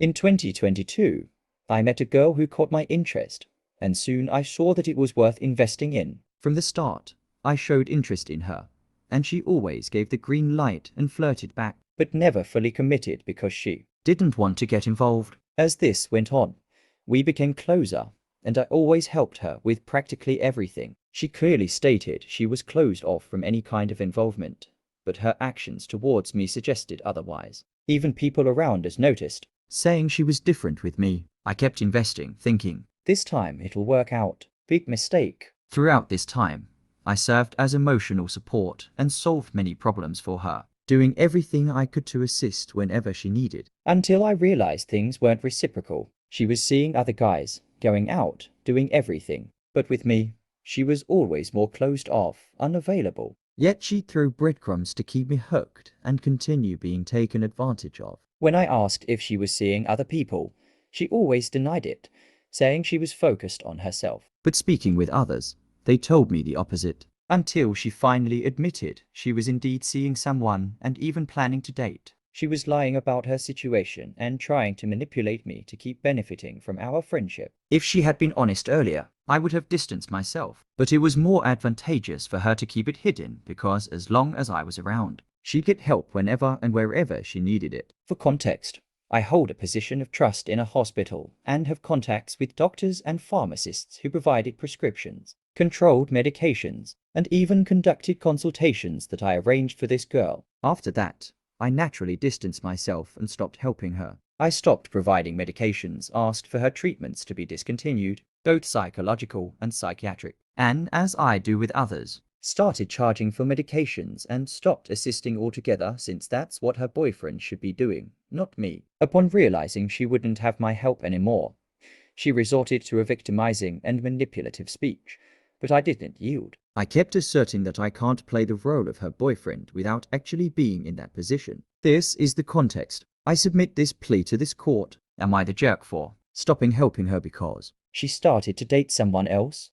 In 2022, I met a girl who caught my interest, and soon I saw that it was worth investing in. From the start, I showed interest in her, and she always gave the green light and flirted back, but never fully committed because she didn't want to get involved. As this went on, we became closer, and I always helped her with practically everything. She clearly stated she was closed off from any kind of involvement, but her actions towards me suggested otherwise. Even people around us noticed, saying she was different with me. I kept investing, thinking, this time it'll work out. Big mistake. Throughout this time, I served as emotional support and solved many problems for her, doing everything I could to assist whenever she needed. Until I realized things weren't reciprocal. She was seeing other guys, going out, doing everything. But with me, she was always more closed off, unavailable. Yet she'd throw breadcrumbs to keep me hooked and continue being taken advantage of. When I asked if she was seeing other people, she always denied it, saying she was focused on herself. But speaking with others, they told me the opposite, until she finally admitted she was indeed seeing someone and even planning to date. She was lying about her situation and trying to manipulate me to keep benefiting from our friendship. If she had been honest earlier, I would have distanced myself, but it was more advantageous for her to keep it hidden because as long as I was around, she'd get help whenever and wherever she needed it. For context, I hold a position of trust in a hospital and have contacts with doctors and pharmacists who provided prescriptions, controlled medications, and even conducted consultations that I arranged for this girl. After that, I naturally distanced myself and stopped helping her. I stopped providing medications, asked for her treatments to be discontinued, both psychological and psychiatric, and, as I do with others, started charging for medications and stopped assisting altogether since that's what her boyfriend should be doing, not me. Upon realizing she wouldn't have my help anymore, she resorted to a victimizing and manipulative speech, but I didn't yield. I kept asserting that I can't play the role of her boyfriend without actually being in that position. This is the context. I submit this plea to this court. Am I the jerk for stopping helping her because she started to date someone else?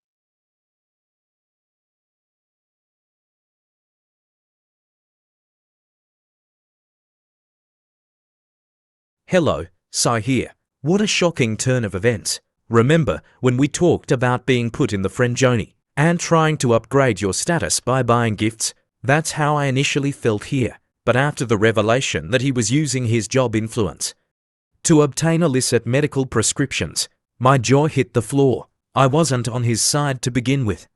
Hello, Sai here. What a shocking turn of events. Remember when we talked about being put in the friend zone and trying to upgrade your status by buying gifts? That's how I initially felt here. But after the revelation that he was using his job influence to obtain illicit medical prescriptions, my jaw hit the floor. I wasn't on his side to begin with.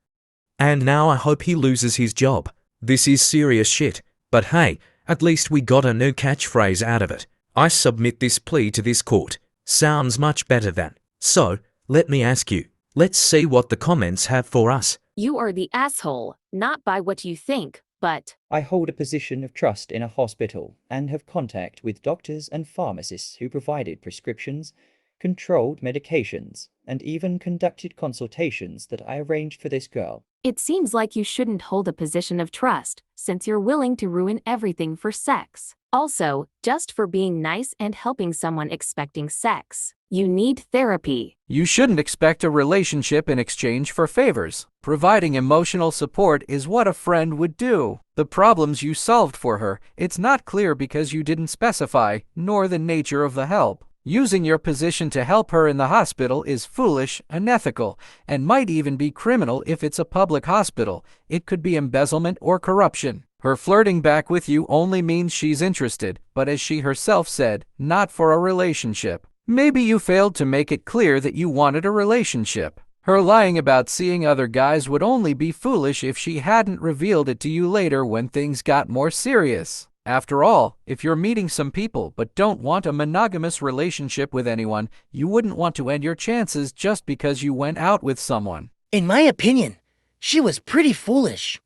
And now I hope he loses his job. This is serious shit. But hey, at least we got a new catchphrase out of it. I submit this plea to this court. Sounds much better than. So, let me ask you. Let's see what the comments have for us. You are the asshole, not by what you think, but I hold a position of trust in a hospital and have contact with doctors and pharmacists who provided prescriptions, controlled medications, and even conducted consultations that I arranged for this girl. it seems like you shouldn't hold a position of trust, since you're willing to ruin everything for sex. Also, just for being nice and helping someone expecting sex, you need therapy. You shouldn't expect a relationship in exchange for favors. Providing emotional support is what a friend would do. The problems you solved for her, it's not clear because you didn't specify, nor the nature of the help. Using your position to help her in the hospital is foolish, unethical, and might even be criminal if it's a public hospital. It could be embezzlement or corruption. Her flirting back with you only means she's interested, but as she herself said, not for a relationship. Maybe you failed to make it clear that you wanted a relationship. Her lying about seeing other guys would only be foolish if she hadn't revealed it to you later when things got more serious. After all, if you're meeting some people but don't want a monogamous relationship with anyone, you wouldn't want to end your chances just because you went out with someone. In my opinion, she was pretty foolish.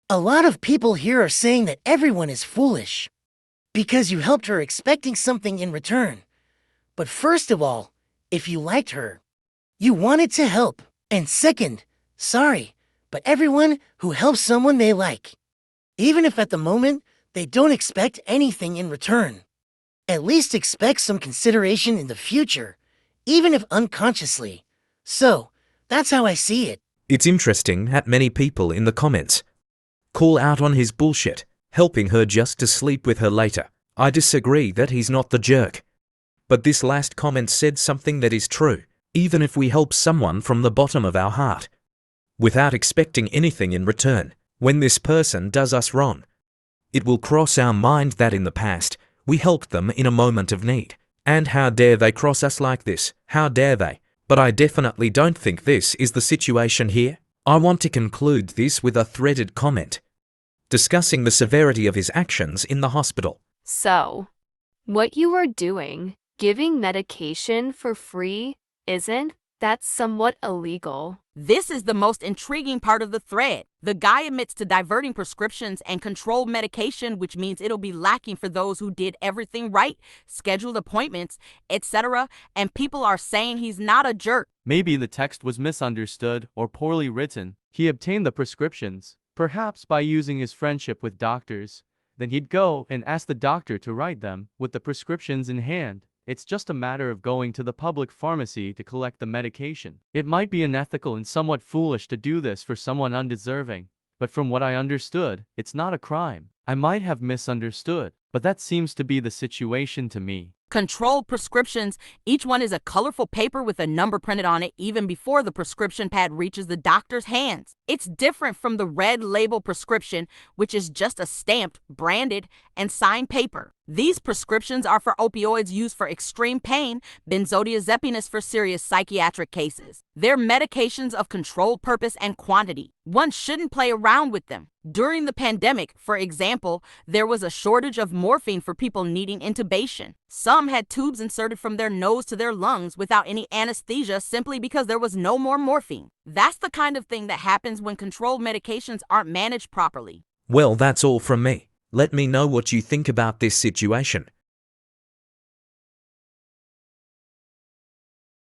A lot of people here are saying that everyone is foolish because you helped her expecting something in return. But first of all, if you liked her, you wanted to help. And second, sorry, but everyone who helps someone they like, even if at the moment they don't expect anything in return, at least expect some consideration in the future, even if unconsciously. So, that's how I see it. It's interesting that many people in the comments call out on his bullshit, helping her just to sleep with her later. I disagree that he's not the jerk. But this last comment said something that is true, even if we help someone from the bottom of our heart, without expecting anything in return. When this person does us wrong, it will cross our mind that in the past, we helped them in a moment of need. And how dare they cross us like this? How dare they? But I definitely don't think this is the situation here. I want to conclude this with a threaded comment, discussing the severity of his actions in the hospital. So, what you are doing, giving medication for free, isn't that somewhat illegal? This is the most intriguing part of the thread. The guy admits to diverting prescriptions and controlled medication, which means it'll be lacking for those who did everything right, scheduled appointments, etc., and people are saying he's not a jerk. Maybe the text was misunderstood or poorly written. He obtained the prescriptions, perhaps by using his friendship with doctors. Then he'd go and ask the doctor to write them with the prescriptions in hand. It's just a matter of going to the public pharmacy to collect the medication. It might be unethical and somewhat foolish to do this for someone undeserving, but from what I understood, it's not a crime. I might have misunderstood, but that seems to be the situation to me. Controlled prescriptions, each one is a colorful paper with a number printed on it even before the prescription pad reaches the doctor's hands. It's different from the red label prescription, which is just a stamped, branded, and signed paper. These prescriptions are for opioids used for extreme pain, benzodiazepine is for serious psychiatric cases. They're medications of controlled purpose and quantity. One shouldn't play around with them. During the pandemic, for example, there was a shortage of morphine for people needing intubation. Some had tubes inserted from their nose to their lungs without any anesthesia simply because there was no more morphine. That's the kind of thing that happens when controlled medications aren't managed properly. Well, that's all from me. Let me know what you think about this situation.